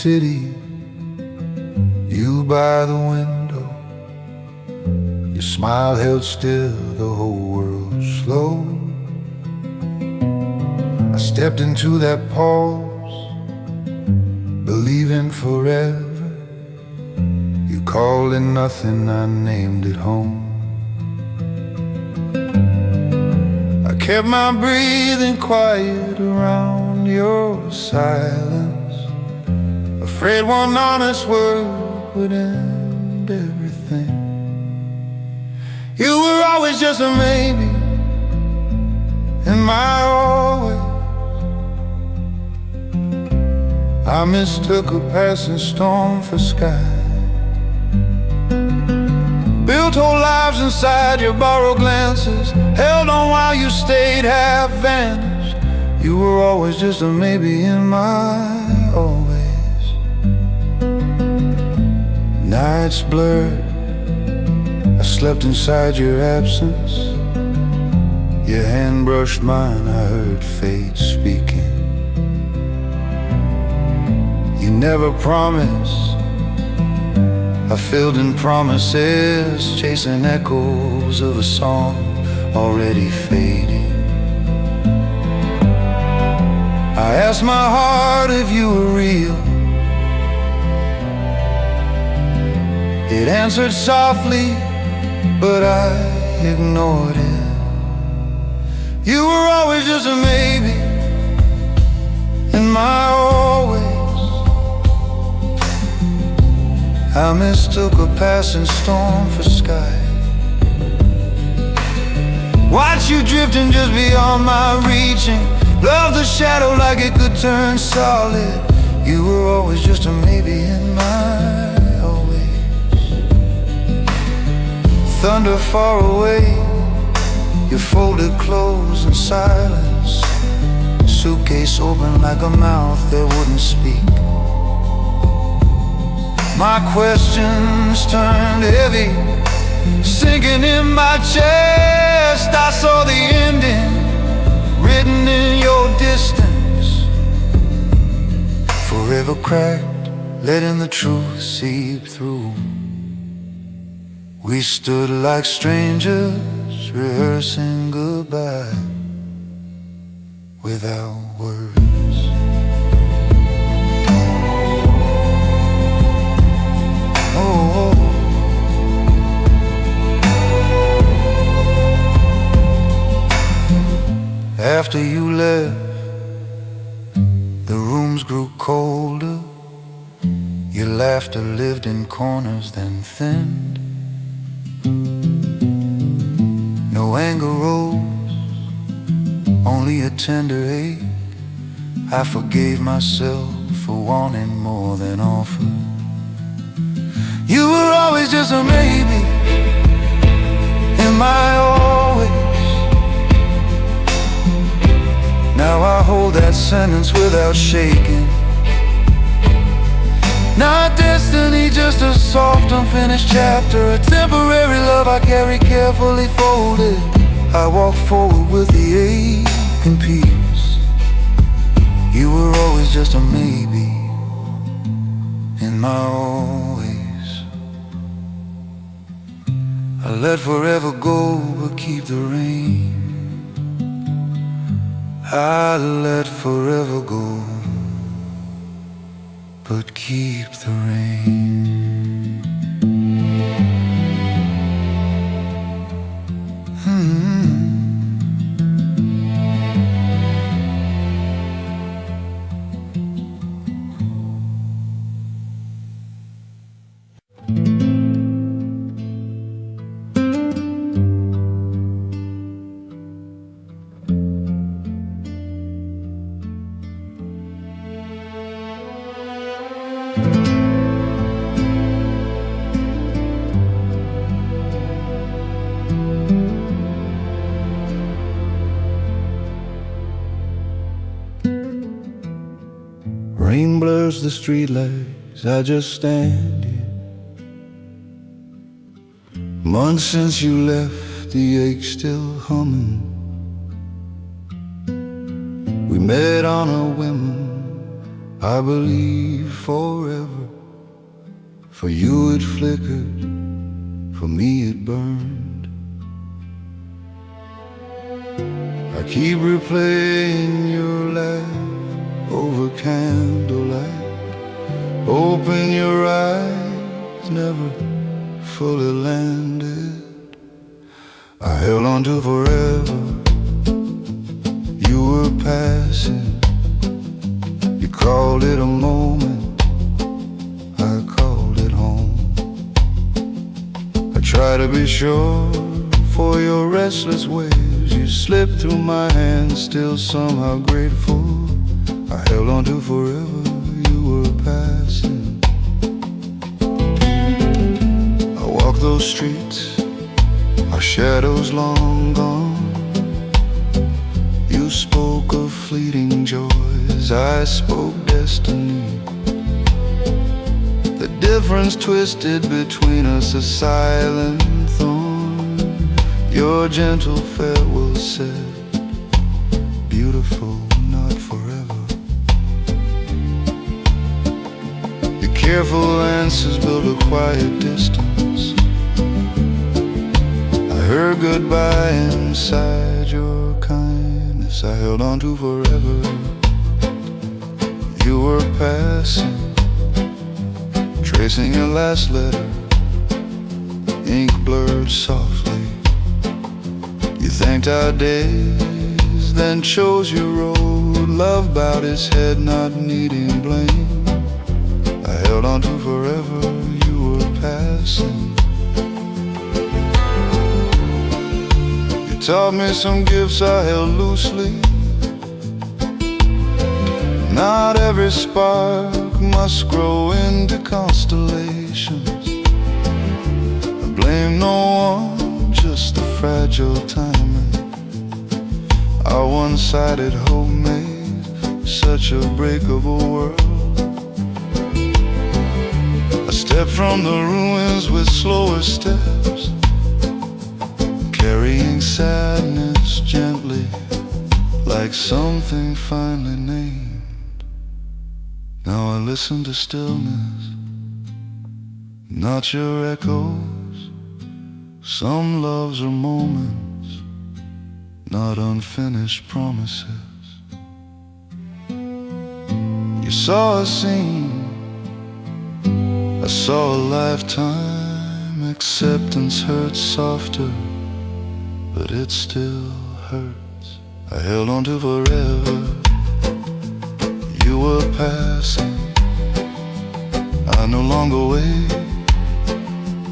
city, you by the window, your smile held still, the whole world slow. I stepped into that pause, believing forever. You called it nothing, I named it home. I kept my breathing quiet around your silence, afraid one honest word would end everything. You were always just a maybe, and my always. I mistook a passing storm for sky, built whole lives inside your borrowed glances, held on while you stayed half vanished. You were always just a maybe in my always. Nights blurred, I slept inside your absence. Your hand brushed mine, I heard fate speaking. You never promised, I filled in promises, chasing echoes of a song already fading. I asked my heart if you were real. It answered softly, but I ignored it. You were always just a maybe, and my always. I mistook a passing storm for sky. Watched you drifting just beyond my reaching. Loved the shadow like it could turn solid. You were always just a maybe in my always. Thunder far away, you folded clothes in silence. Suitcase open like a mouth that wouldn't speak. My questions turned heavy, sinking in my chest. I saw the ending written in your distance, forever cracked, letting the truth seep through. We stood like strangers, rehearsing goodbye without words. After you left, the rooms grew colder. Your laughter lived in corners, then thinned. No anger rose, only a tender ache. I forgave myself for wanting more than offered. You were always just a maybe, in my always. Now I hold that sentence without shaking. Not destiny, just a soft unfinished chapter, a temporary love I carry carefully folded. I walk forward with the ache and peace. You were always just a maybe, in my always. I let forever go, but keep the rain. I let forever go, but keep the rain. Rain blurs the street lights, I just stand here. Months since you left, the ache still humming. We met on a whim, I believe forever. For you it flickered, for me it burned. I keep replaying your laugh over candlelight. Open your eyes, never fully landed. I held on to forever. You were passing. You called it a moment, I called it home. I try to be sure for your restless ways. You slipped through my hands, still somehow grateful. I held on to forever, you were passing. I walk those streets, our shadows long gone. You spoke of fleeting joys, I spoke destiny. The difference twisted between us a silent thorn. Your gentle farewell said, beautiful, not forever. Your careful answers built a quiet distance. I heard goodbye inside your kindness. I held on to forever. You were passing, tracing your last letter, ink blurred softly. You thanked our days, then chose your road. Love bowed its head, not needing blame. I held on to forever, you were passing. You taught me some gifts I held loosely. Not every spark must grow into constellations. I blame no one, just the fragile timing. Our one-sided hope made such a breakable world. I stepped from the ruins with slower steps, carrying sadness gently, like something finally named. Now I listen to stillness, not your echoes. Some loves are moments, not unfinished promises. You saw a scene, I saw a lifetime. Acceptance hurts softer, but it still hurts. I held on to forever. You were passing. I no longer wait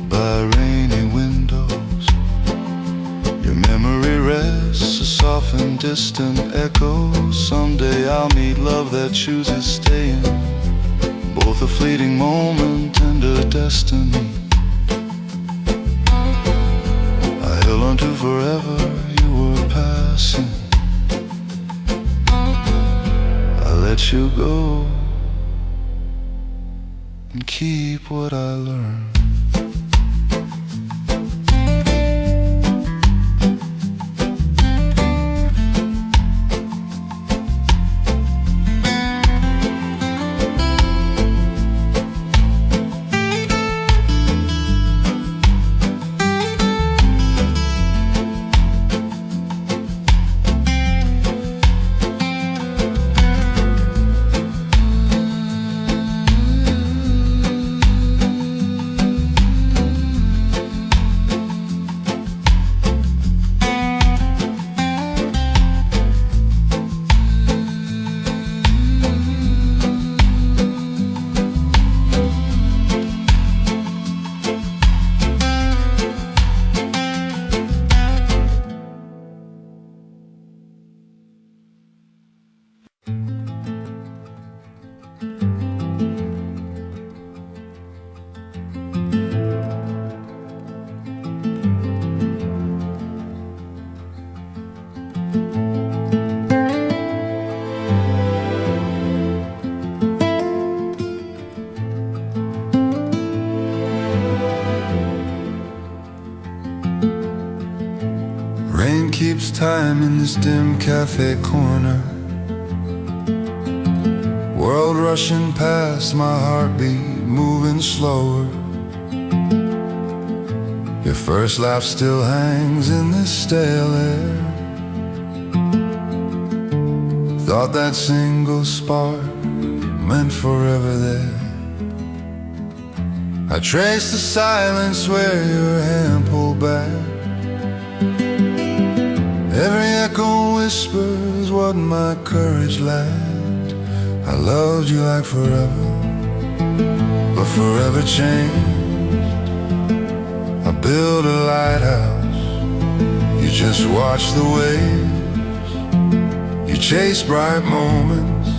by rainy windows. Your memory rests, a soft and distant echo. Someday I'll meet love that chooses staying, both a fleeting moment and a destiny. I held on to forever, you were passing. I let you go and keep what I learned. Rain keeps time in this dim cafe corner. world rushing past, my heartbeat moving slower. Your first laugh still hangs in this stale air. Thought that single spark meant forever there. I traced the silence where your hand pulled back. Every echo whispers what my courage lacked. I loved you like forever, but forever changed. I built a lighthouse, you just watch the waves. You chase bright moments,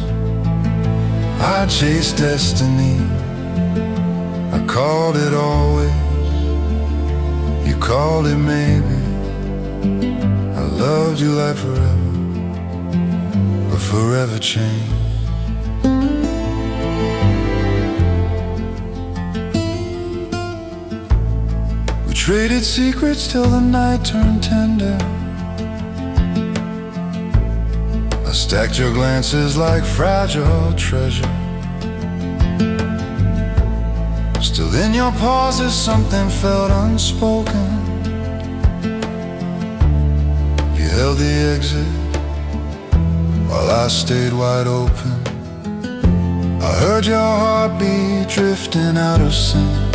I chase destiny. I called it always, you called it maybe. I loved you like forever, but forever changed. We traded secrets till the night turned tender. I stacked your glances like fragile treasure. Still in your pauses something felt unspoken. You held the exit while I stayed wide open. I heard your heartbeat drifting out of sync.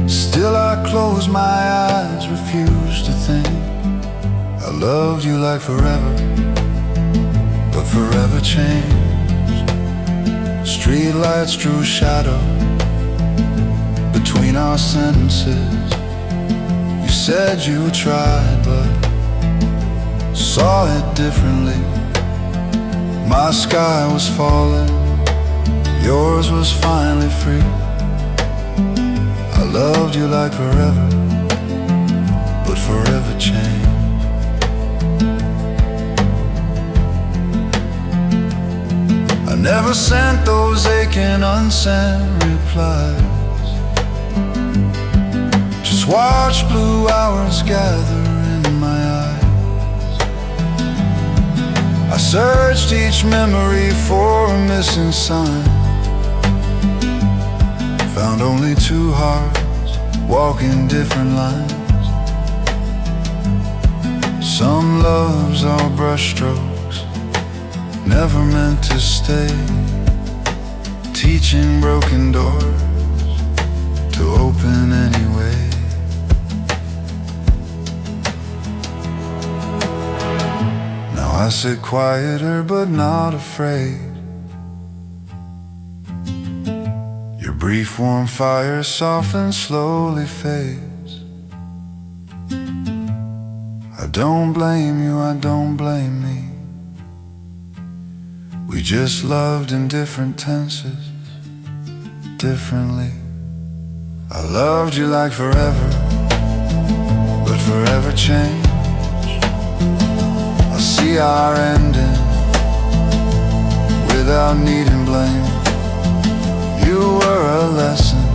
Still I close my eyes, refuse to think. I loved you like forever, but forever changed. Street lights drew shadow between our sentences. You said you tried, but saw it differently. My sky was falling, yours was finally free. I loved you like forever, but forever changed. I never sent those aching unsent replies. Just watch blue hours gather in my eyes. I searched each memory for a missing sign. Found only two hearts walking different lines. Some loves are brushstrokes, never meant to stay, teaching broken doors to open anyway. Now I sit quieter but not afraid. Your brief warm fire softens, slowly fades. I don't blame you, I don't blame me. We just loved in different tenses, differently. I loved you like forever, but forever changed. I see our ending without needing blame. You were a lesson,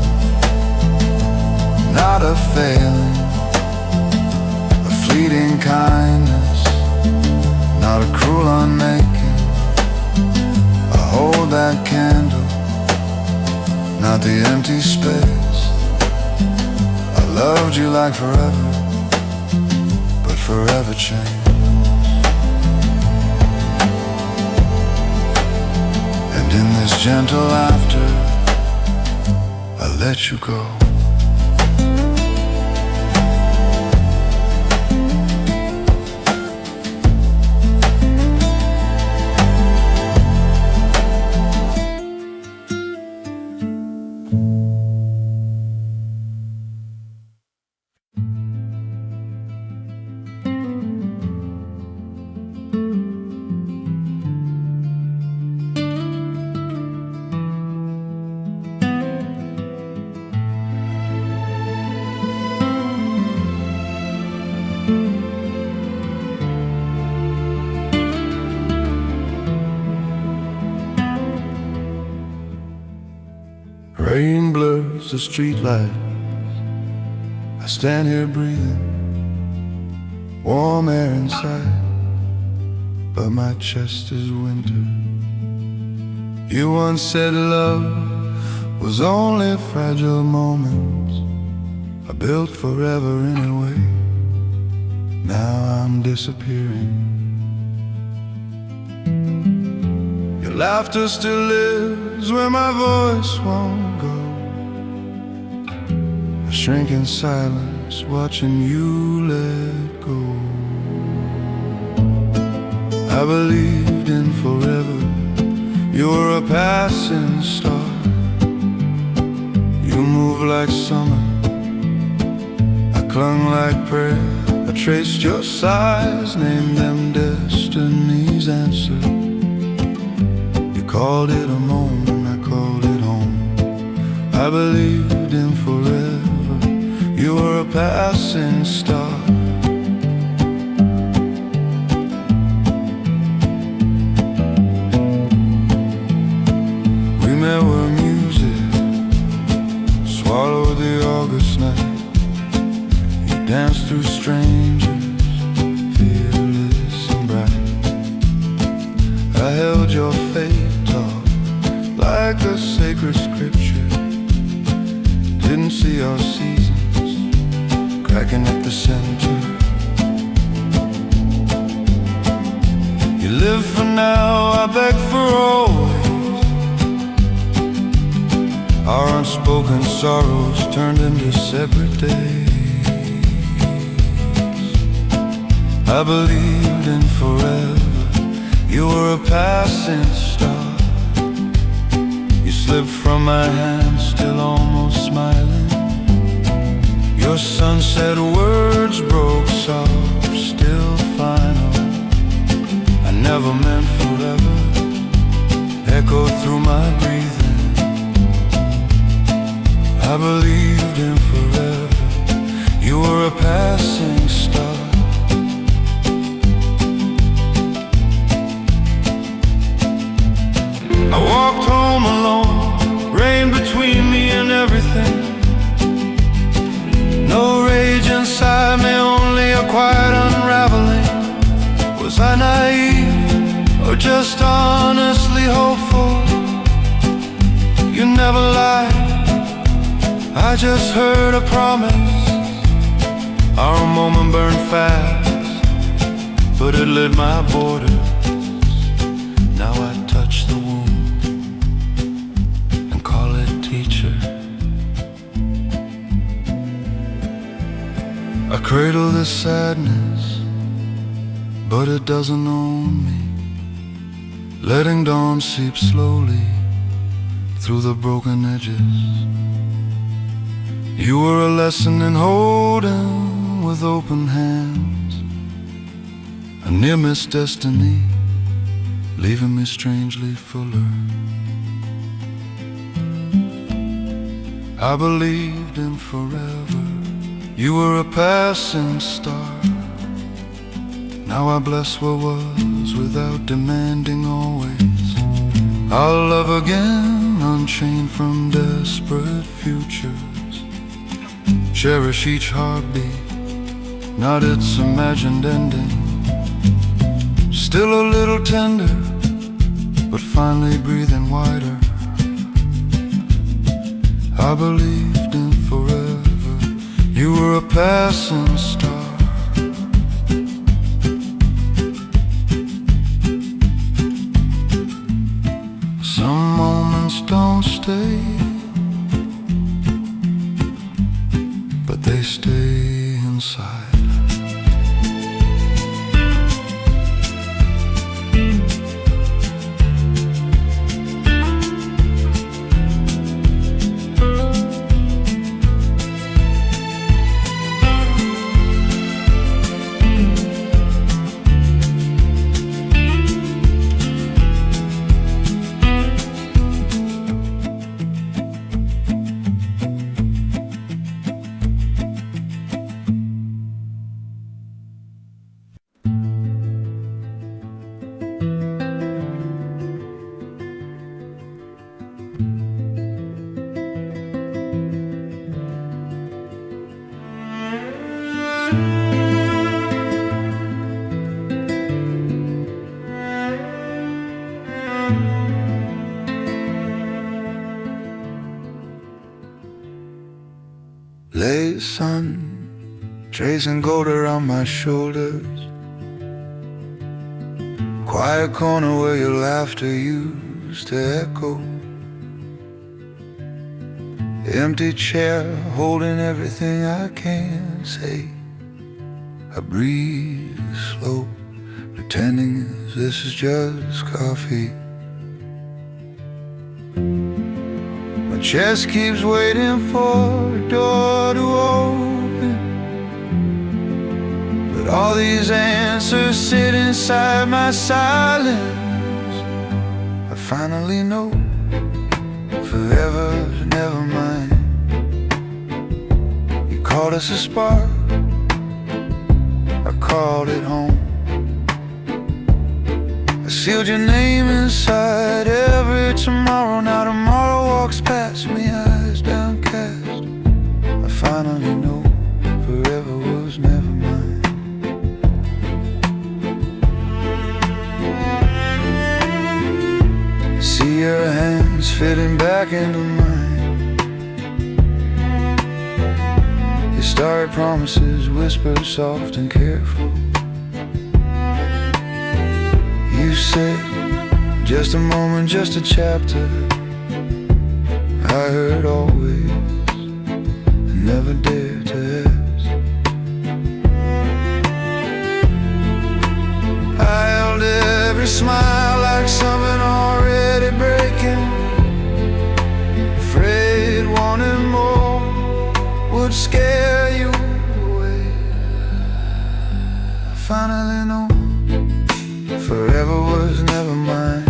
not a failing. A fleeting kindness, not a cruel unmaking. Hold that candle, not the empty space. I loved you like forever, but forever changed. And in this gentle laughter, I let you go. Rain blurs the streetlight. I stand here breathing warm air inside. but my chest is winter. You once said love was only fragile moments I built forever anyway. Now I'm disappearing. Your laughter still lives where my voice won't go. I shrink in silence watching you let go. I believed in forever. You were a passing star. You moved like summer. I clung like prayer. I traced your sighs, named them destiny's answer. You called it a moment, I called it home. I believed in forever. You were a passing star. Where music swallowed the August night. You danced through strangers, fearless and bright. I held your fate tall like a sacred scripture. Didn't see our seasons cracking at the center. You live for now, I beg for always. Our unspoken sorrows turned into separate days. I believed in forever. You were a passing star. You slipped from my hand, still almost smiling. Your sunset words broke soft, still final. I never meant forever, echoed through my breathing. I believed in forever. You were a passing star. I walked home alone, rain between me and everything. No rage inside me, only a quiet unraveling. Was I naive or just honestly hopeful? You never lied, I just heard a promise. Our moment burned fast, but it lit my borders. Now I touch the wound and call it teacher. I cradle this sadness, but it doesn't own me. Letting dawn seep slowly through the broken edges. You were a lesson in holding with open hands, a near-miss destiny, leaving me strangely fuller. I believed in forever. You were a passing star. Now I bless what was without demanding always. I'll love again, unchained from desperate futures. Cherish each heartbeat, not its imagined ending. Still a little tender, but finally breathing wider. I believed in forever. You were a passing star. Some moments don't stay, but they stay inside. Late sun, tracing gold around my shoulders. Quiet corner where your laughter used to echo. Empty chair holding everything I can say. I breathe slow, pretending this is just coffee. My chest keeps waiting for a door to open, but all these answers sit inside my silence. I finally know forever's never mine. You called us a spark, I called it home. I sealed your name inside every tomorrow. Now tomorrow walks past me, eyes downcast. I finally know forever was never mine. I see your hands fitting back into mine. Your starry promises whisper soft and careful. You said, just a moment, just a chapter. I heard always, and never dared to ask. I held every smile like something already breaking, afraid wanting more would scare you away. I finally know forever was never mine.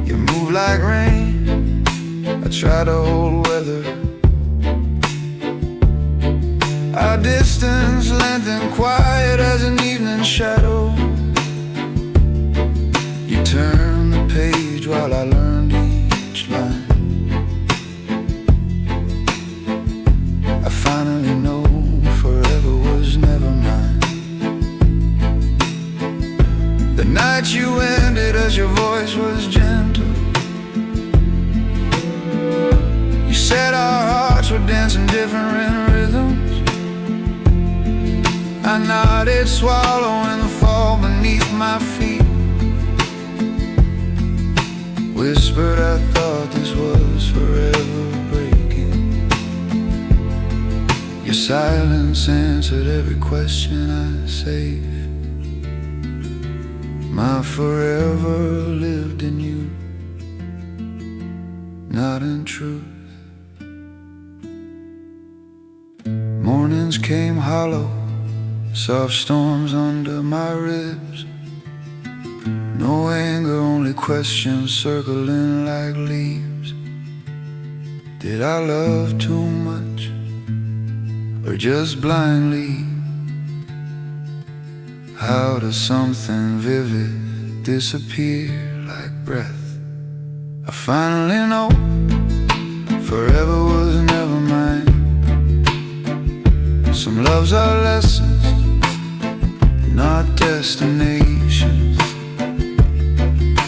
You move like rain, I try to hold weather. Our distance lengthened quiet as an evening shadow. You turned the page while I learned each line. I finally know forever was never mine. The night you ended as your voice was gentle. You said our hearts were dancing different rhythms. I nodded, swallowing the fall beneath my feet. Whispered I thought this was forever breaking. Your silence answered every question I saved. My forever lived in you, not in truth. Mornings came hollow, soft storms under my ribs. No anger, only questions circling like leaves. Did I love too much, or just blindly? How does something vivid disappear like breath? I finally know forever was never mine. Some loves are lessons, not destinations.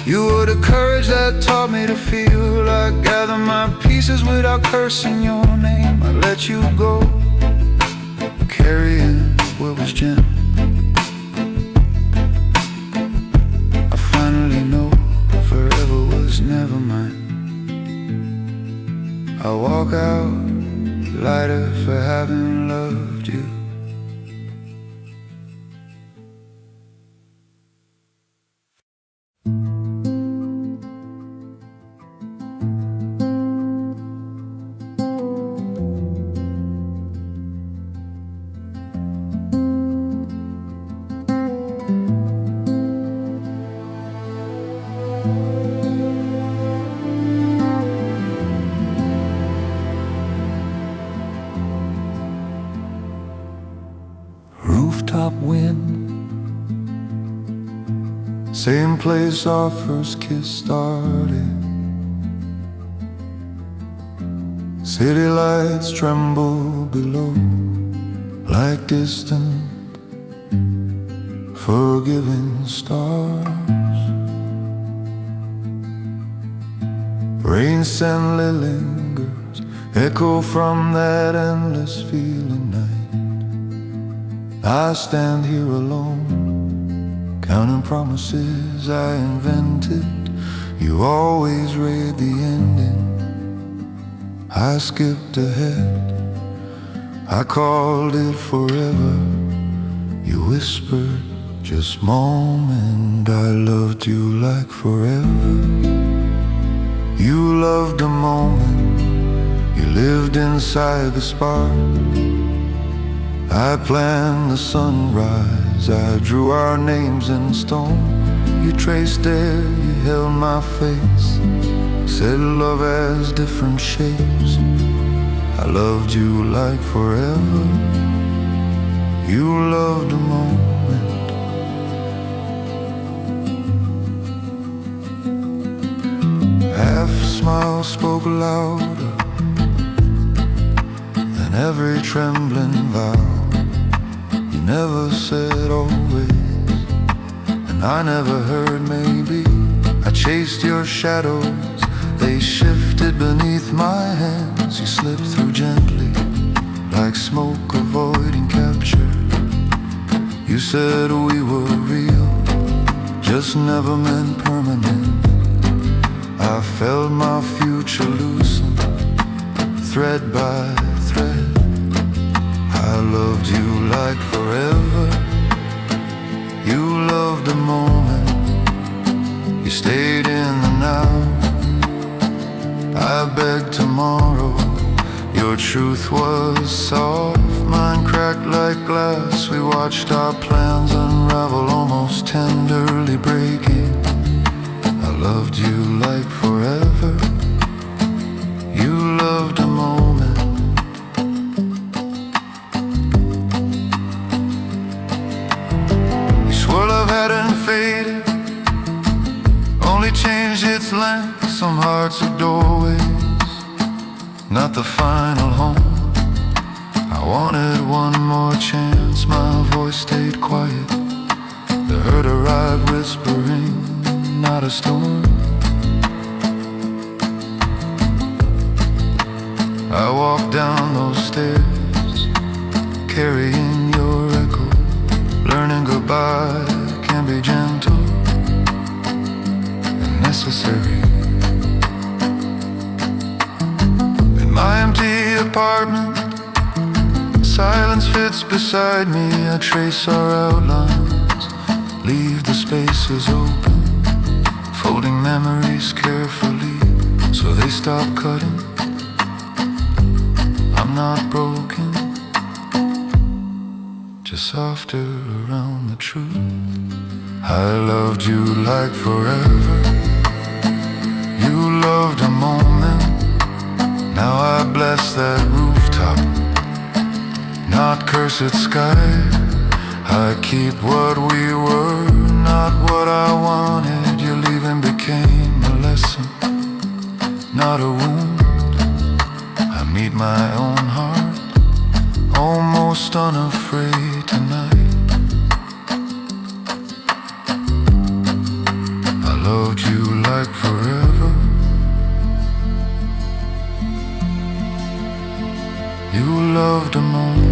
You were the courage that taught me to feel. I gather my pieces without cursing your name. I let you go, carrying what was gentle. Never mind. I walk out lighter for having loved you. Rooftop wind, same place our first kiss started. City lights tremble below like distant, forgiving stars. Rain suddenly lingers echo from that endless feeling night. I stand here alone, counting promises I invented. You always read the ending. I skipped ahead, I called it forever. You whispered, just moment. I loved you like forever. You loved the moment, you lived inside the spark. I planned the sunrise, I drew our names in stone. You traced there, you held my face, said love has different shapes. I loved you like forever. You loved the moment. Half smile spoke louder than every trembling vow. You never said always, and I never heard maybe. I chased your shadows, they shifted beneath my hands. You slipped through gently, like smoke avoiding capture. You said we were real, just never meant permanent. I felt my future loosen, thread by thread. I loved you like forever. You loved the moment, you stayed in the now. I begged tomorrow, your truth was soft. Mine cracked like glass, we watched our plans unravel, almost tenderly breaking. I loved you like forever. You loved a moment. You swore love hadn't faded, only changed its length. Some hearts are doorways, not the final home. I wanted one more chance, my voice stayed quiet. The hurt arrived whispering, not a storm. I walked down those stairs, carrying your echo, learning goodbye can be gentle and necessary. In my empty apartment, silence fits beside me. I trace our outlines, leave the spaces open, folding memories carefully so they stop cutting. I'm not broken, just softer around the truth. I loved you like forever. You loved a moment. Now I bless that rooftop, not cursed sky. I keep what we were, not what I wanted. Your leaving became a lesson, not a wound. I meet my own heart, almost unafraid tonight. I loved you like forever. You loved a moment.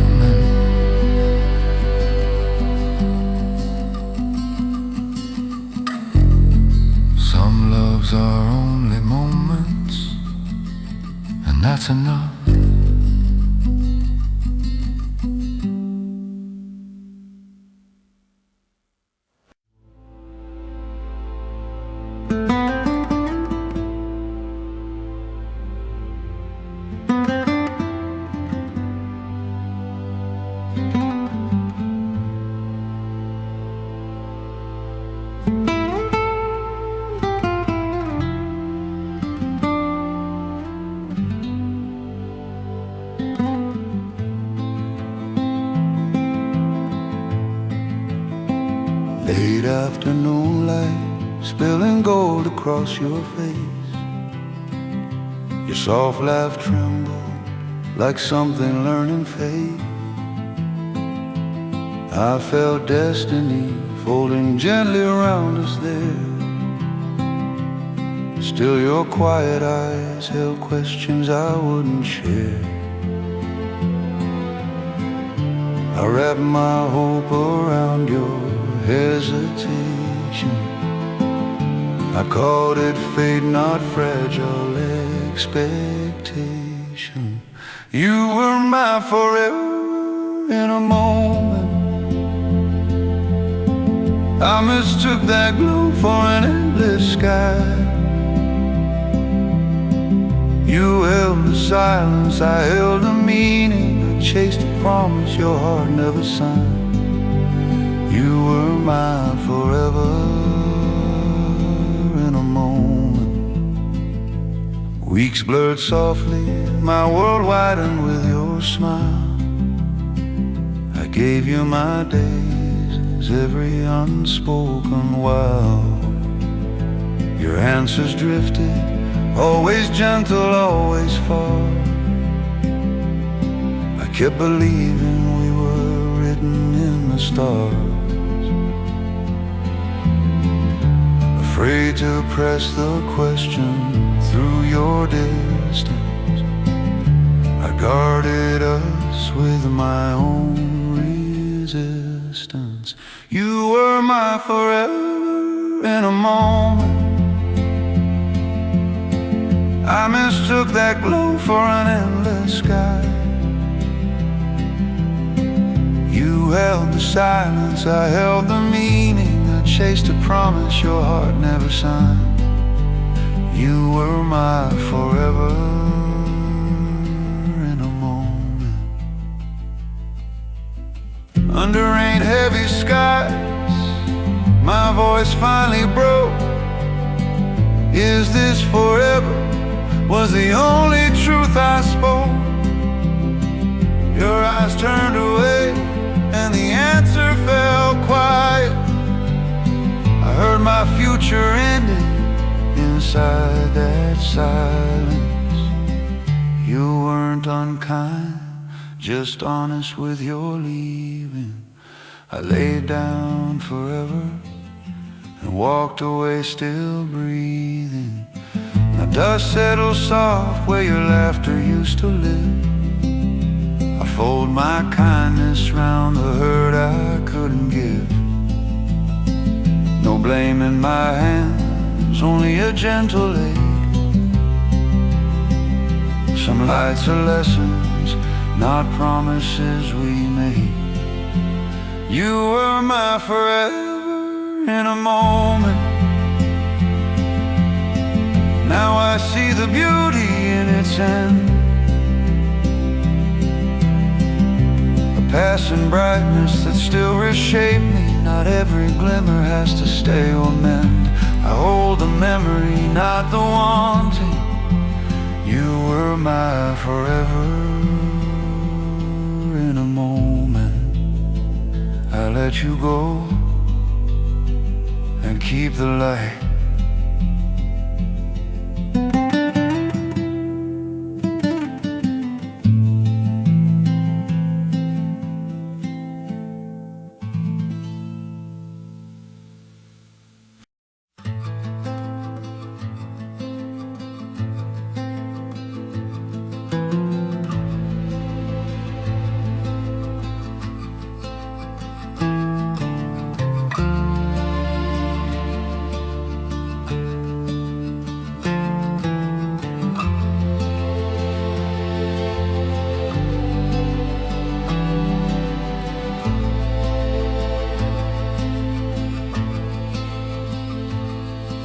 Some loves are only moments, and that's enough. Late afternoon light spilling gold across your face. Your soft laugh trembled like something learning faith. I felt destiny folding gently around us there. Still your quiet eyes held questions I wouldn't share. I wrapped my hope around your hesitation. I called it fate, not fragile expectation. You were mine forever in a moment. I mistook that glow for an endless sky. You held the silence, I held the meaning. I chased a promise your heart never signed. You were mine forever in a moment. Weeks blurred softly, my world widened with your smile. I gave you my days, every unspoken while. Your answers drifted, always gentle, always far. I kept believing we were written in the stars. Afraid to press the question through your distance, I guarded us with my own resistance. You were mine forever in a moment. I mistook that glow for an endless sky. You held the silence, I held the meaning. I chased a promise your heart never signed. You were mine forever in a moment. Under rain-heavy skies, my voice finally broke. Is this forever? Was the only truth I spoke. Your eyes turned away and the answer fell quiet. I heard my future ended inside that silence. You weren't unkind, just honest with your leaving. I laid down forever and walked away still breathing. Now dust settles soft where your laughter used to live. I fold my kindness round the hurt I couldn't give. No blame in my hands, only a gentle ache. Some lights are lessons, not promises we made. You were mine forever in a moment. Now I see the beauty in its end. A passing brightness that still reshaped me. Not every glimmer has to stay or mend. I hold the memory, not the wanting. You were mine forever in a moment. I let you go and keep the light.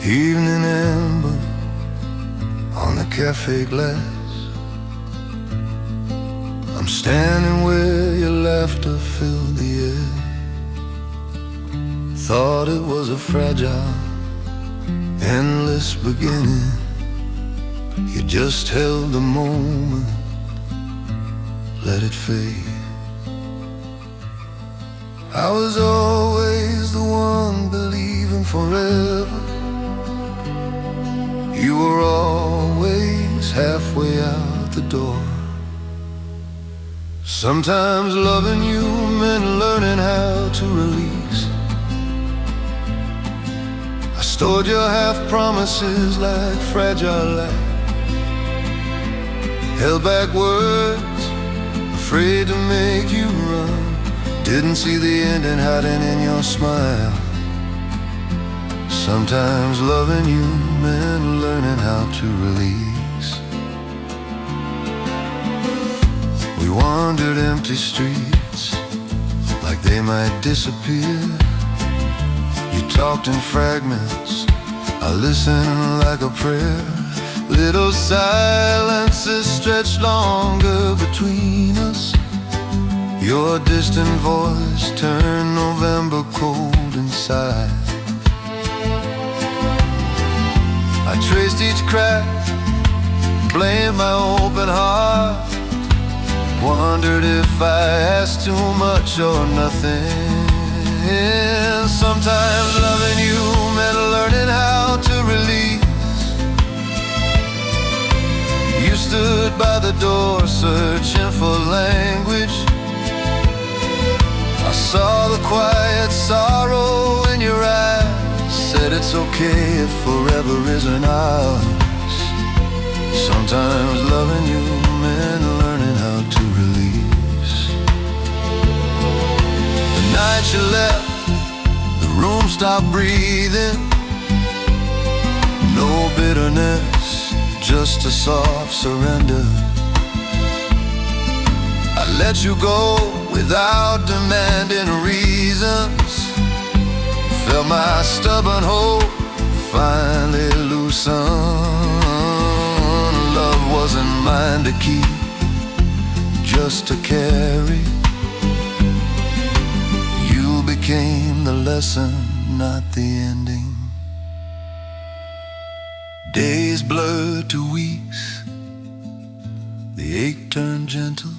Evening amber on the Café Glass. I'm standing where your laughter filled the air. Thought it was a fragile, endless beginning. You just held the moment, let it fade. I was always the one believing forever. You were always halfway out the door. Sometimes loving you meant learning how to release. I Stored your half-promises like fragile light. Held back words, afraid to make you run. Didn't see the ending hiding in your smile. Sometimes loving you meant learning how to release. We wandered empty streets like they might disappear. You talked in fragments, I listened like a prayer. Little silences stretched longer between us. Your distant voice turned November cold inside. I traced each crack, blamed my open heart. Wondered if I asked too much or nothing. Sometimes loving you meant learning how to release. You stood by the door searching for language. I saw the quiet sorrow in your eyes. Said it's okay if forever isn't ours. Sometimes loving you meant learning how to release. The night you left, the room stopped breathing. No bitterness, just a soft surrender. I let you go without demanding reasons. Felt my stubborn hope finally loosen. Love wasn't mine to keep, just to carry. You became the lesson, not the ending. Days blurred to weeks, the ache turned gentle.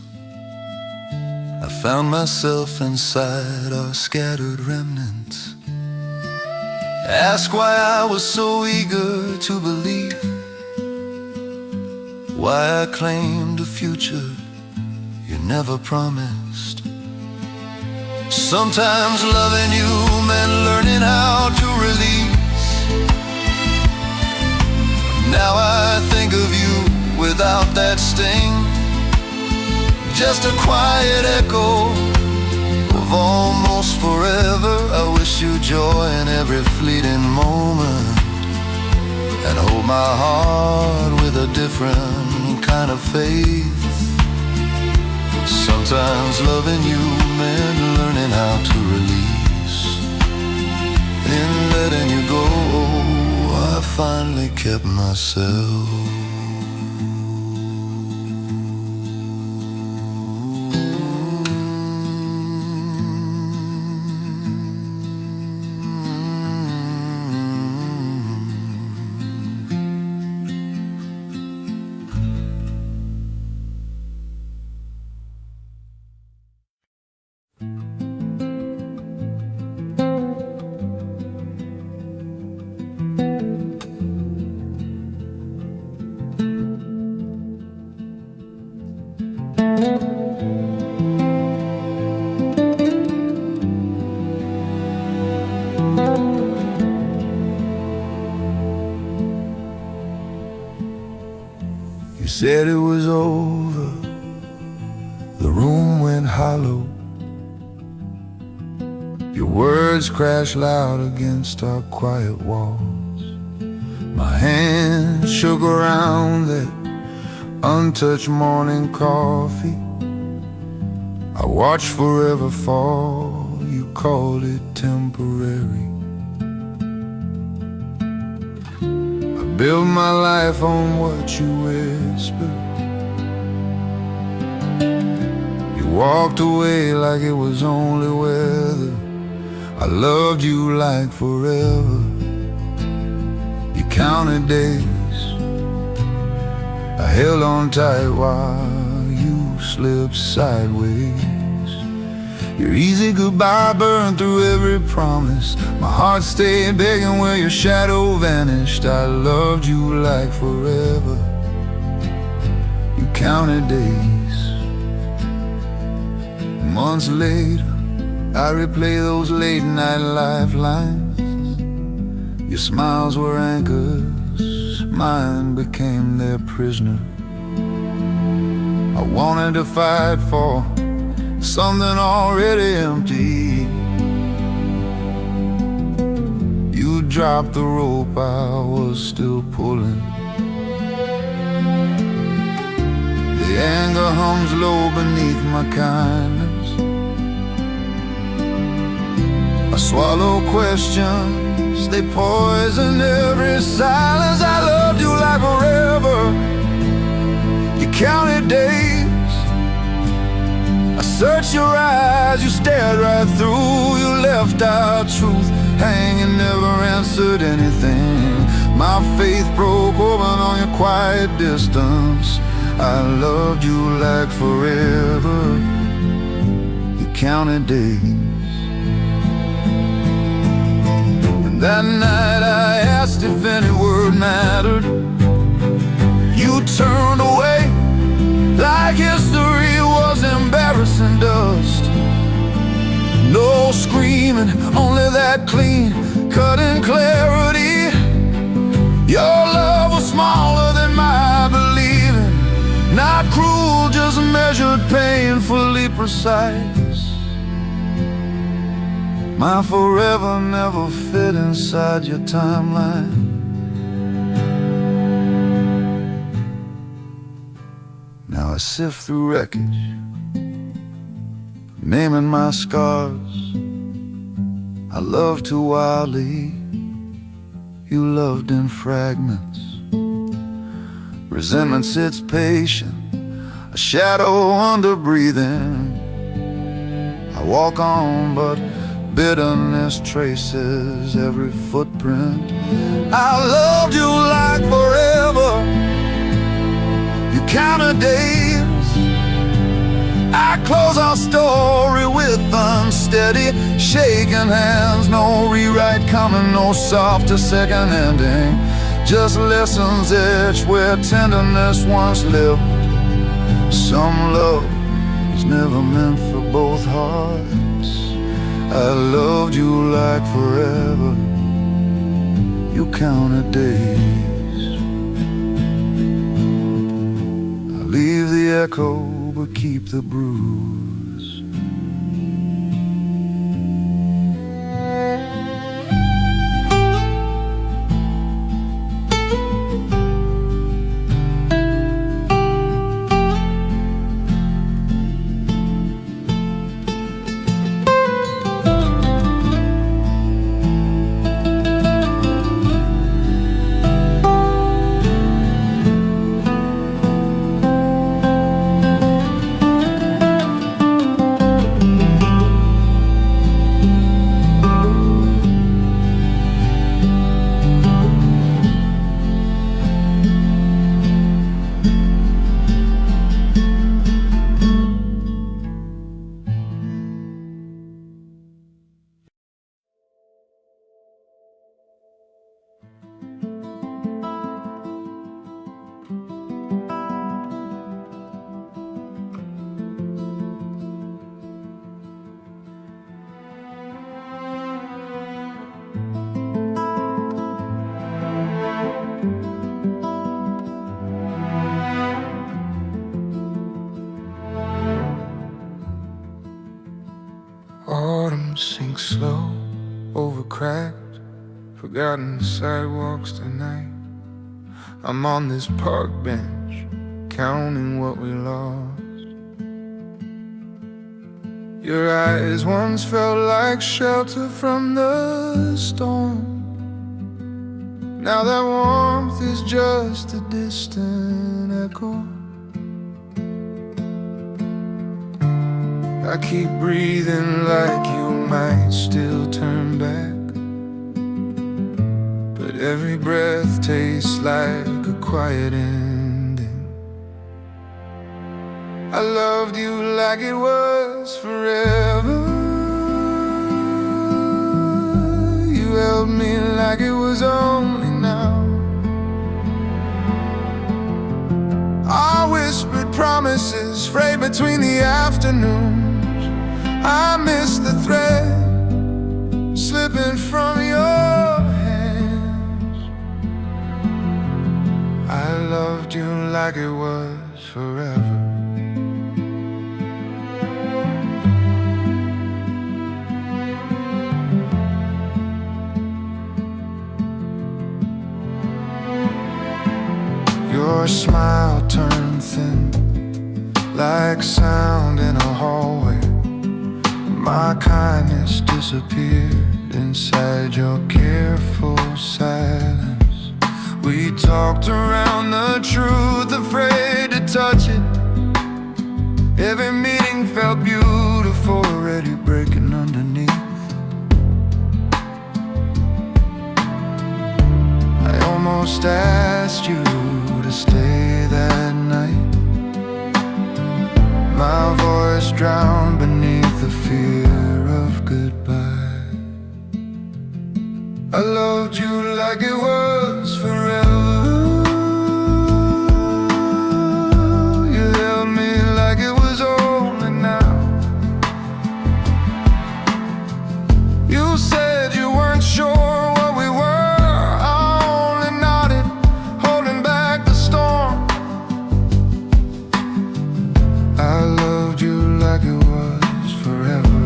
I found myself inside our scattered remnants. Ask why I was so eager to believe, why I claimed a future you never promised. Sometimes loving you meant learning how to release. Now I think of you without that sting, just a quiet echo of almost forever. I wish you joy in every fleeting moment, and hold my heart with a different kind of faith. Sometimes loving you meant learning how to release. In letting you go, I finally kept myself. You said it was over, the room went hollow. Your words crashed loud against our quiet walls. My hand shook around that untouched morning coffee. I watched forever fall, you called it temporary. I built my life on what you whispered. You walked away like it was only weather. I loved you like forever. You counted days, I held on tight while you slipped sideways. Your easy goodbye burned through every promise. My heart stayed begging where your shadow vanished. I loved you like forever. You counted days. Months later, I replay those late night lifelines. Your smiles were anchors, mine became their prisoner. I wanted to fight for something already empty. You dropped the rope, I was still pulling. The anger hums low beneath my kindness. I swallow questions, they poison every silence. I loved you like forever. You counted days. I searched your eyes, you stared right through. You left out truth hanging, never answered anything. My faith broke open on your quiet distance. I loved you like forever. You counted days. And that night I asked if any word mattered. You turned away like history was embarrassing dust. No screaming, only that clean cutting clarity. Your love was smaller than my believing. Not cruel, just measured, painfully precise. My forever never fit inside your timeline. Now I sift through wreckage, naming my scars. I loved too wildly, you loved in fragments. Resentment sits patient, a shadow under breathing. I walk on, but bitterness traces every footprint. I loved you like forever. You counted days. I close our story with unsteady shaking hands. No rewrite coming, no softer second ending. Just lessons etched where tenderness once lived. Some love was never meant for both hearts. I loved you like forever. You counted days. I leave the echo but keep the bruise. Autumn sinks slow over cracked, forgotten sidewalks tonight. I'm on this park bench, counting what we lost. Your eyes once felt like shelter from the storm. Now that warmth is just a distant echo. I keep breathing like you might still turn back, but every breath tastes like a quiet ending. I loved you like it was forever. You held me like it was only now. Our whispered promises frayed between the afternoons. I miss the thread slipping from your hand. loved you like it was forever. Your smile turned thin, like sound in a hallway. My kindness disappeared inside your careful silence. We talked around the truth, afraid to touch it. Every meeting felt beautiful, already breaking underneath. I almost asked you to stay that night. My voice drowned beneath the fear of goodbye. I loved you like it was forever. You held me like it was only now. You said you weren't sure what we were. I only nodded, holding back the storm. I loved you like it was forever.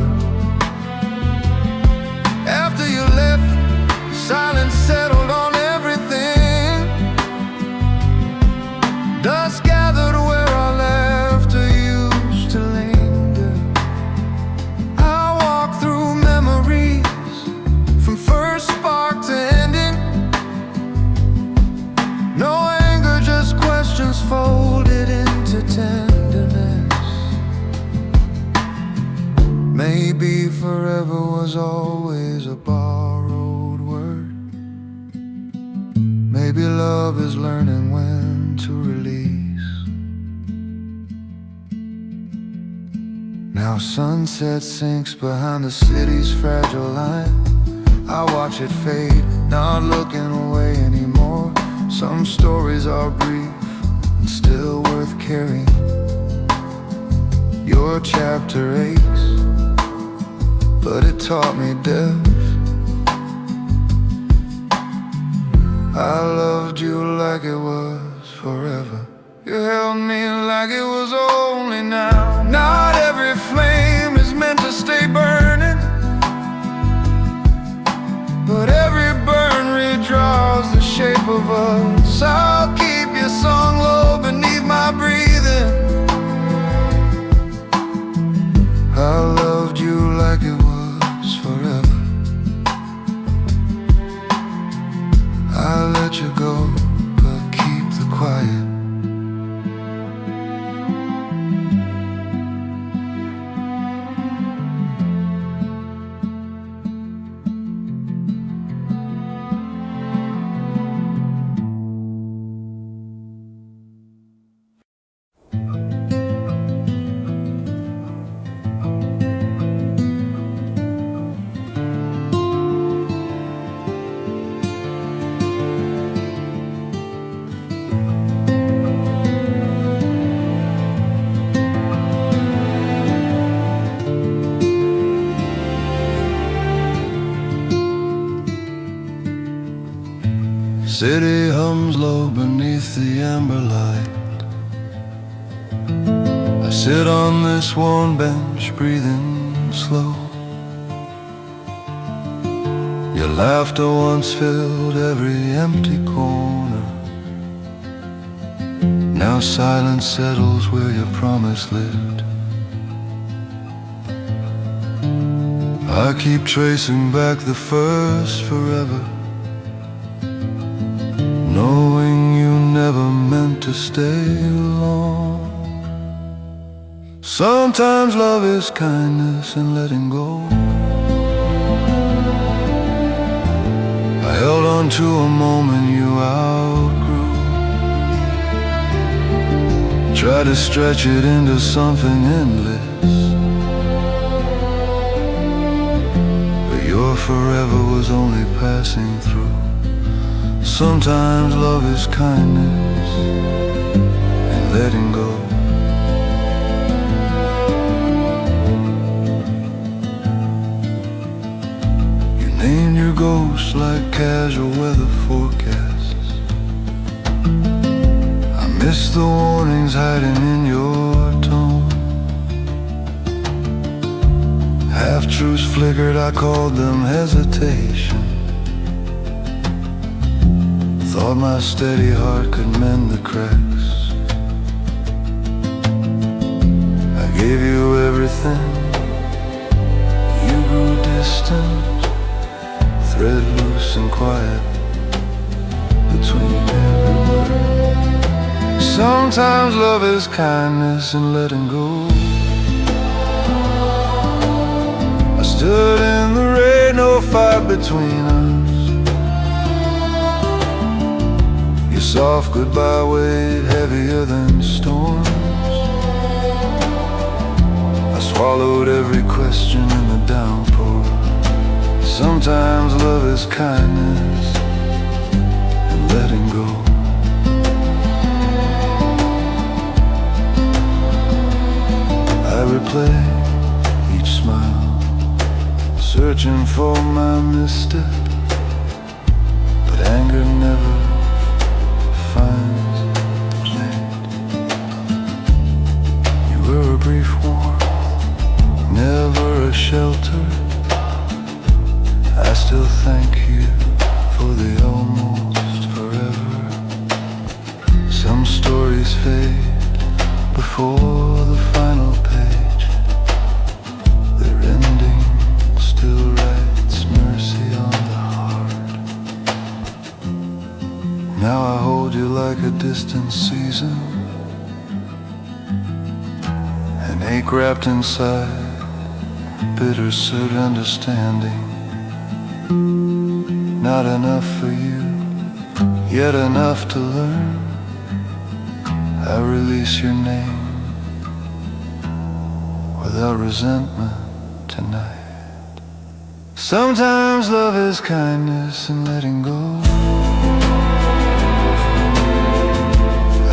After you left, silence settled on everything. Dust gathered where our laughter used to linger. I walked through memories, from first spark to ending. No anger, just questions folded into tenderness. Maybe forever was always a borrowed word. Maybe love is learning when to release. Now sunset sinks behind the city's fragile line. I watch it fade, not looking away anymore. Some stories are brief and still worth carrying. Your chapter aches, but it taught me depth. I loved you like it was forever. You held me like it was only now. Not every flame is meant to stay burning, but every burn redraws the shape of us. I'll keep your song low beneath my breathing. I loved you like it was forever. I let you go, but keep the quiet. City hums low beneath the amber light. I sit on this worn bench, breathing slow. Your laughter once filled every empty corner. Now silence settles where your promise lived. I keep tracing back the first forever, knowing you never meant to stay long. Sometimes love is kindness and letting go. I held on to a moment you outgrew, tried to stretch it into something endless, but your forever was only passing through. Sometimes love is kindness and letting go. You named your ghosts like casual weather forecasts. I warnings hiding in your tone. Half-truths flickered, I called them hesitation. Thought my steady heart could mend the cracks. I gave you everything. You grew distant, thread loose and quiet between every word. Sometimes love is kindness and letting go. I stood in the rain, no fight between us. Your soft goodbye weighed heavier than storms. I swallowed every question in the downpour. Sometimes love is kindness and letting go. I replay each smile, searching for my misstep, but anger never finds me. You were a brief warmth, never a shelter. I still thank you for the almost forever. Some stories fade before the final page. Their ending still writes mercy on the heart. Now I hold you like a distant season, an ache wrapped inside bittersweet understanding. Not enough for you, yet enough to learn. I release your name without resentment tonight. Sometimes love is kindness and letting go.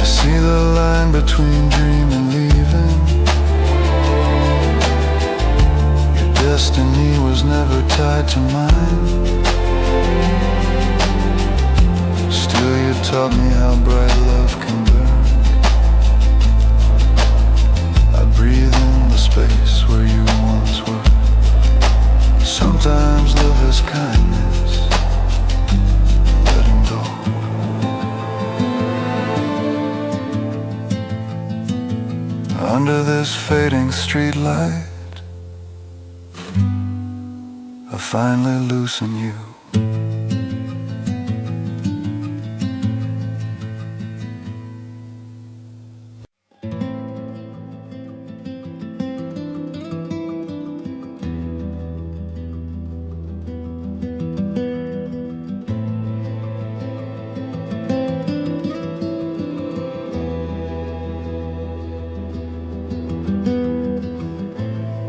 I see the line between dream and leaving. Your destiny was never tied to mine. Still you taught me how bright love can burn. I breathe in the space where you once were. Sometimes love is kindness, letting go. Under this fading street light, I finally loosen you.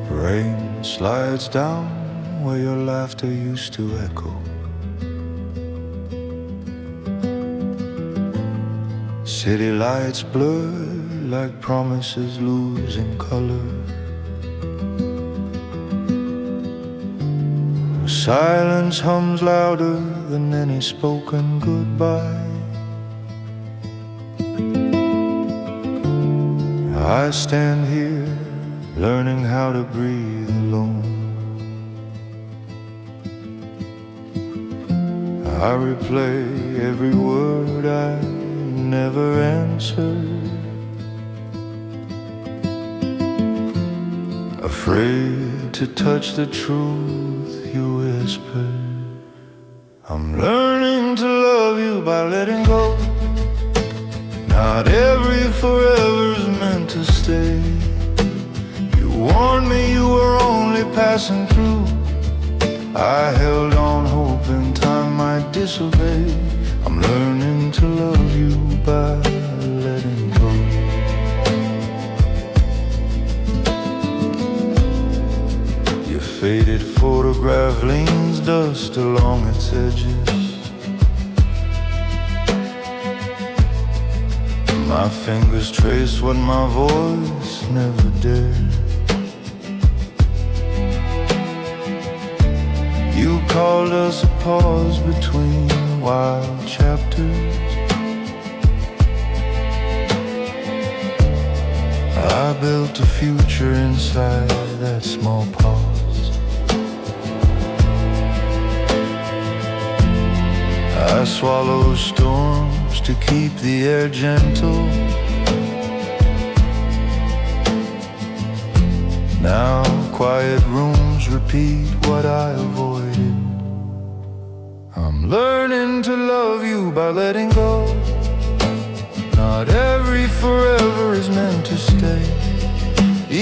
Rain slides down where your laughter used to echo. City lights blur like promises losing color. Silence hums louder than any spoken goodbye. I stand here learning how to breathe alone. I replay every word I never answered, afraid to touch the truth you whispered. I'm learning to love you by letting go. Not every forever's meant to stay. You warned me you were only passing through. I held on hoping time might disobey. I'm learning to love you by letting go. Your faded photograph leans dust along its edges. My fingers trace what my voice never dared. You called us a pause between wild chapters. built a future inside that small pause. I swallow storms to keep the air gentle. Now quiet rooms repeat what I avoided. I'm learning to love you by letting go. Not every forever is meant to stay.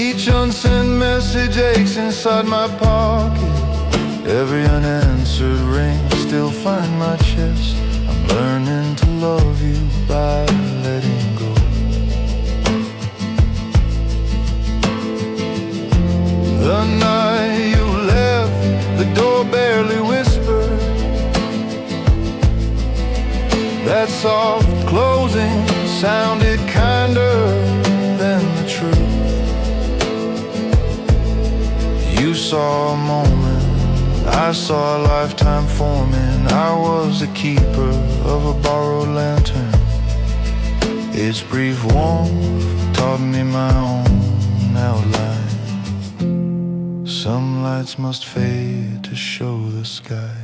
Each unsent message aches inside my pocket. Every unanswered ring still find my chest. I'm learning to love you by letting go. The night you left, the door barely whispered. That soft closing sounded kinder than the truth. You saw a moment, I saw a lifetime forming. I was the keeper of a borrowed lantern. Its brief warmth taught me my own outline. Some lights must fade to show the sky.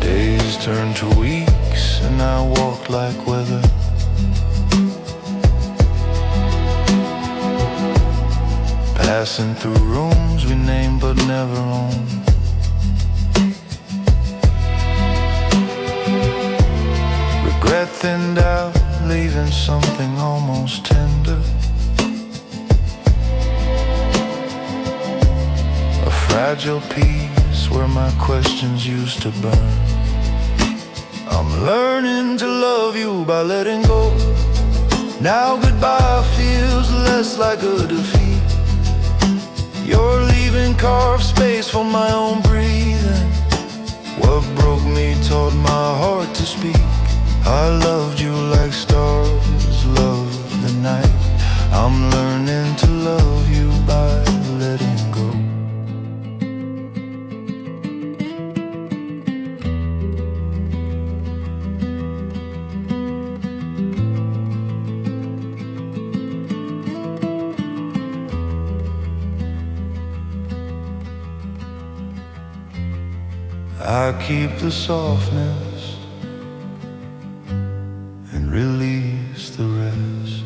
Days turn to weeks and I walk like weather. Passing through rooms we name but never own. Regret thinned out, leaving something almost tender. A fragile piece where my questions used to burn. I'm learning to love you by letting go. Now goodbye feels less like a defeat. You're leaving carved space for my own breathing. What broke me taught my heart to speak. I loved you like stars love the night. I'm learning to love you by letting go. I keep the softness and release the rest.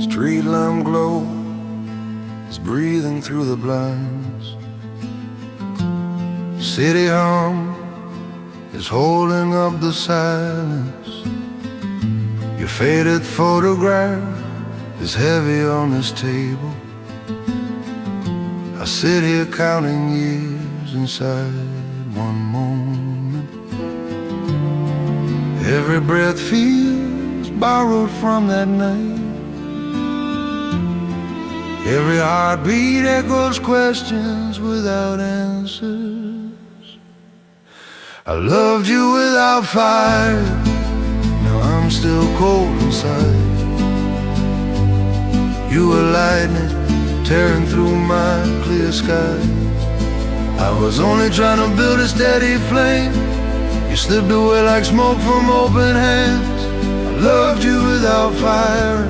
Streetlamp glow is breathing through the blinds. City hum is holding up the silence. Your faded photograph is heavy on this table. I sit here counting years inside one moment. Every breath feels borrowed from that night. Every heartbeat echoes questions without answers. I loved you without fire, now I'm still cold inside. You were lightning tearing through my clear sky. I was only trying to build a steady flame. You slipped away like smoke from open hands. I loved you without fire,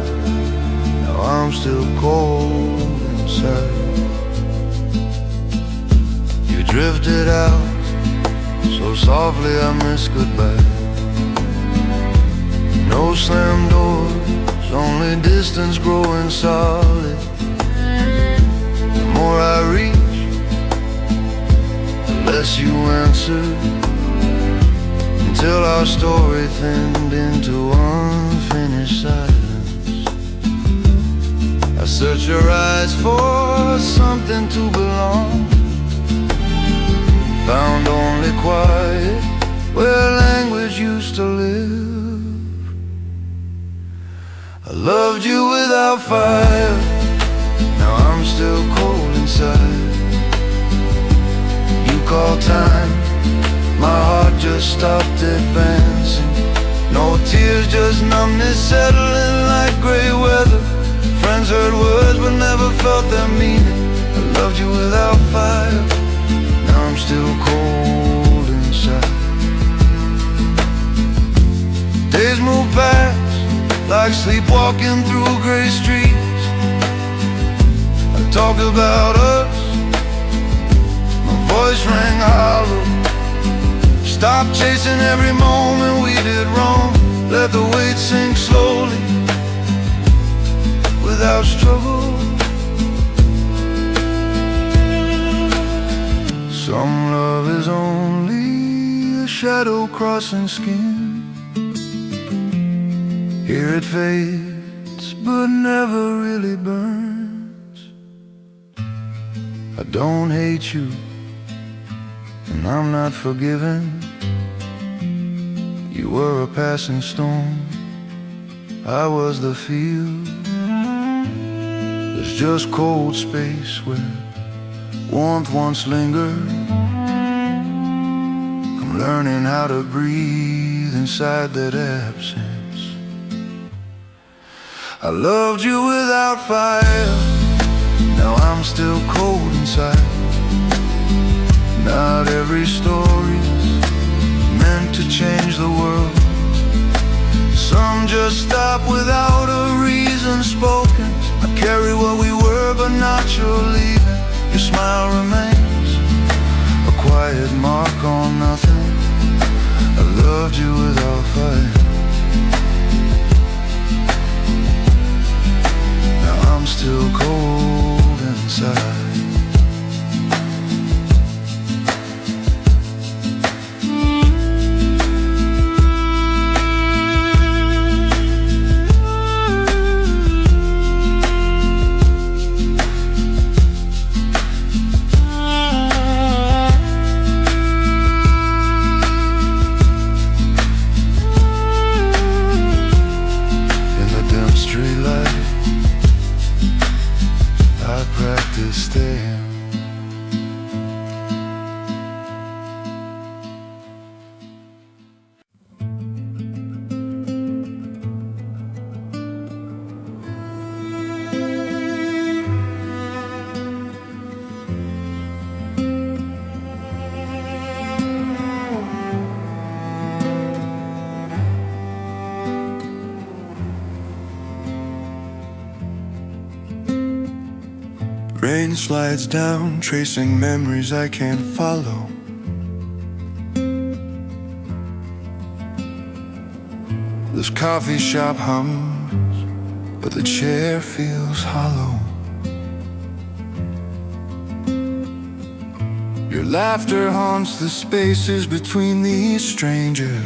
I'm still cold inside. You drifted out so softly I missed goodbye. No slam doors, only distance growing solid. The more I reach, the less you answer, until our story thinned into unfinished silence. I search your eyes for something to belong. Found only quiet where language used to live. I loved you without fire, now I'm still cold inside. You call time, my heart just stopped advancing. No tears, just numbness settling like grey weather. Friends heard words but never felt their meaning. I loved you without fire, now I'm still cold inside. Days move past like sleepwalking through grey streets. I talk about us, my voice rang hollow. Stop chasing every moment we did wrong. Let the weight sink slowly, without struggle. Some love is only a shadow crossing skin. Here it fades, but never really burns. I don't hate you, and I'm not forgiven. You were a passing storm, I was the field. There's just cold space where warmth once lingered. I'm learning how to breathe inside that absence. I loved you without fire, now I'm still cold inside. Not every story's meant to change the world. Some just stop without a reason spoken. I carry what we were but not your leaving. Your smile remains a quiet mark on nothing. I loved you without fire, now I'm still cold inside. Rain slides down, tracing memories I can't follow. This coffee shop hums, but the chair feels hollow. Your laughter haunts the spaces between these strangers.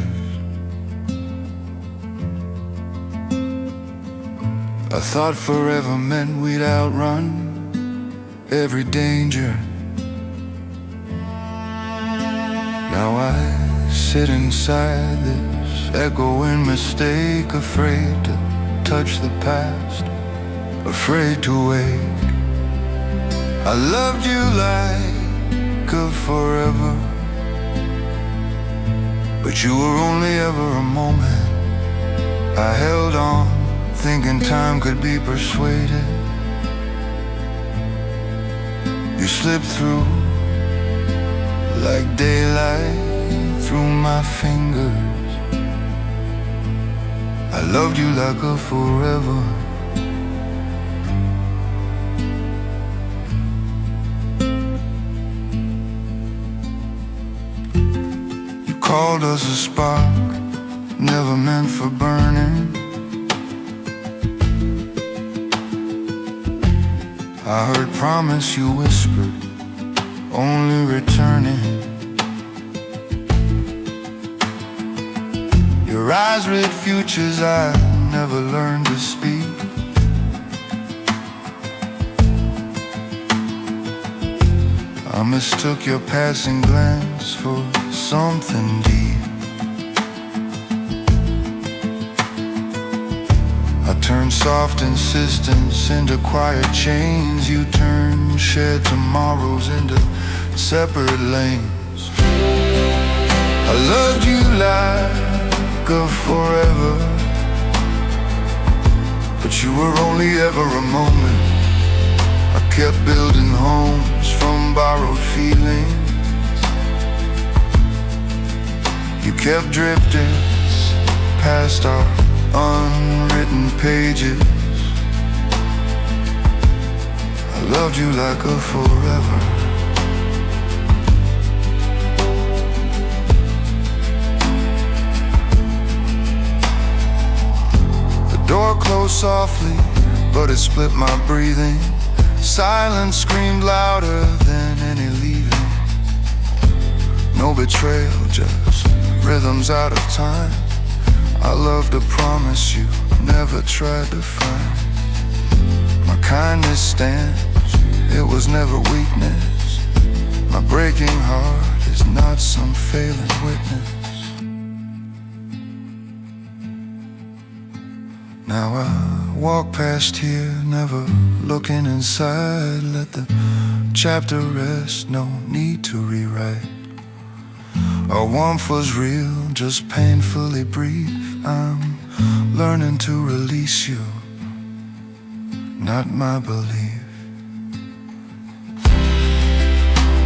I thought forever meant we'd outrun every danger. Now I sit inside this echoing mistake, afraid to touch the past, afraid to wake. I loved you like a forever, but you were only ever a moment. I held on, thinking time could be persuaded. You slipped through like daylight through my fingers. I loved you like a forever. You called us a spark, never meant for burning. I heard promise you whispered, only returning. Your eyes read futures I never learned to speak. I mistook your passing glance for something deep. I Turn soft insistence into quiet chains. You turn shared tomorrows into separate lanes. I loved you like a forever, but you were only ever a moment. I kept building homes from borrowed feelings. You kept drifting past our unwritten pages. I loved you like a forever. The door closed softly, but it split my breathing. Silence screamed louder than any leaving. No betrayal, just rhythms out of time. I love to promise you never tried to find. My kindness stands, it was never weakness. My breaking heart is not some failing witness. Now I walk past here, never looking inside. Let the chapter rest, no need to rewrite. Our warmth was real, just painfully brief. I'm learning to release you, not my belief.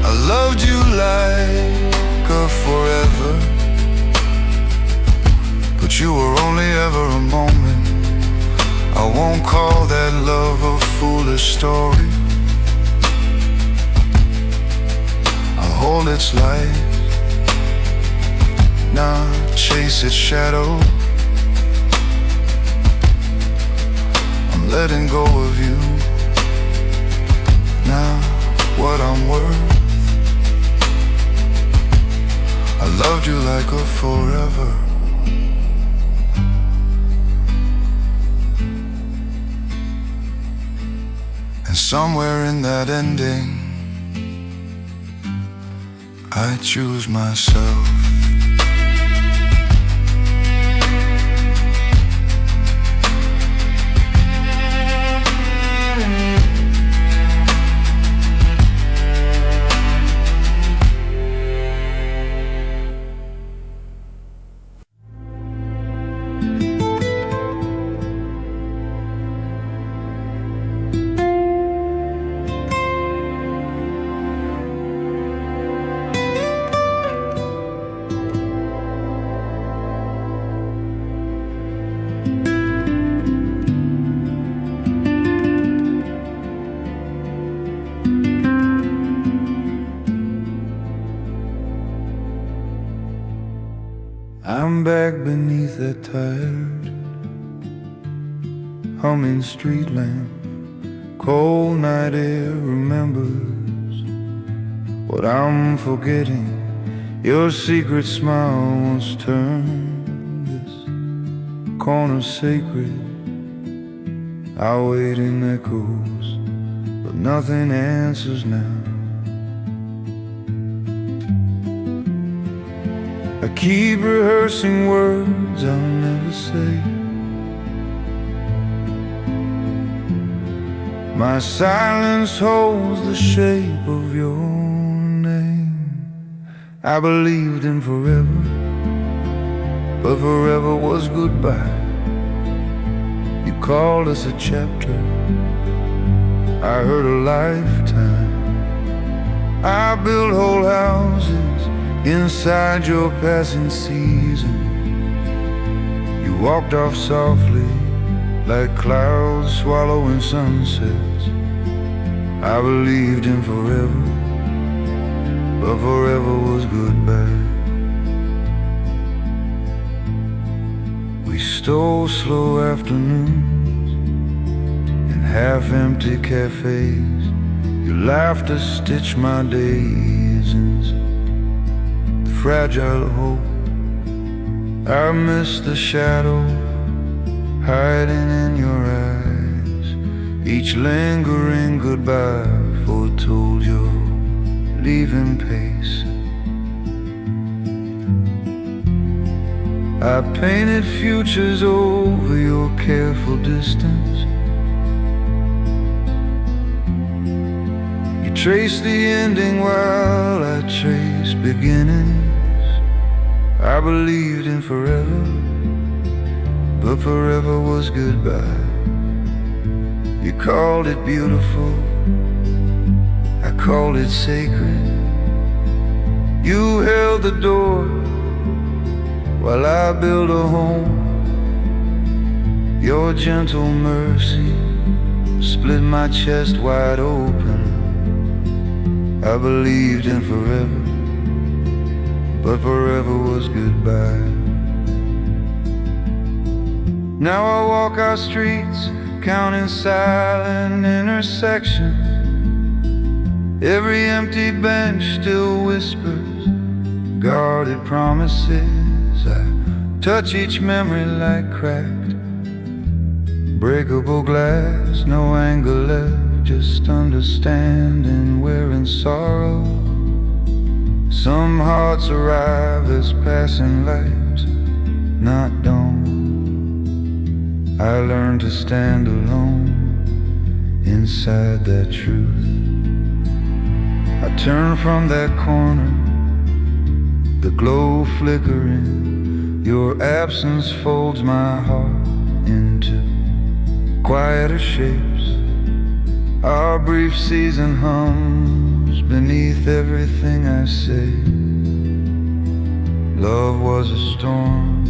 I loved you like a forever, but you were only ever a moment. I won't call that love a foolish story. I'll hold its light, not chase its shadow. I'm letting go of you, now what I'm worth. I loved you like a forever. And somewhere in that ending, I choose myself. I'm back beneath that tired humming street lamp. Cold night air remembers what I'm forgetting. Your secret smile once turned this corner sacred. I wait in echoes, but nothing answers now. I keep rehearsing words I'll never say. My silence holds the shape of your name. I believed in forever, but forever was goodbye. You called us a chapter, I heard a lifetime. I built whole houses inside your passing season. You walked off softly like clouds swallowing sunsets. I believed in forever, but forever was goodbye. We stole slow afternoons in half-empty cafes. You laughed to stitch my days into fragile hope. I miss the shadow hiding in your eyes. Each lingering goodbye foretold your leaving pace. I painted futures over your careful distance. You traced the ending while I traced beginnings. I believed in forever, but forever was goodbye. You called it beautiful, I called it sacred. You held the door while I built a home. Your gentle mercy split my chest wide open. I believed in forever, but forever was goodbye. Now I walk our streets, counting silent intersections. Every empty bench still whispers guarded promises. I touch each memory like cracked, breakable glass. No anger left, just understanding we're in sorrow. Some hearts arrive as passing lights, not dawn. I learned to stand alone inside that truth. I turn from that corner, the glow flickering. Your absence folds my heart into quieter shapes. Our brief season hums beneath everything I say. Love was a storm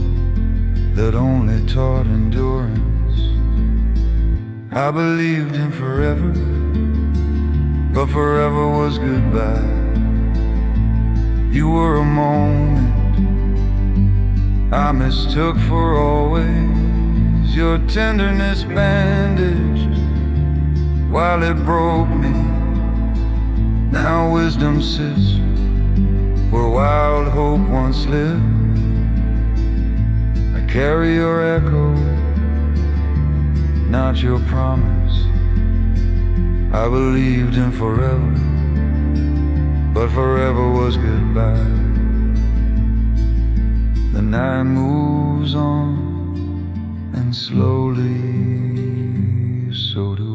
that only taught endurance. I believed in forever, but forever was goodbye. You were a moment I mistook for always. Your tenderness bandaged while it broke me. Now wisdom sits where wild hope once lived. I carry your echo, not your promise. I believed in forever, but forever was goodbye. The night moves on, and slowly so do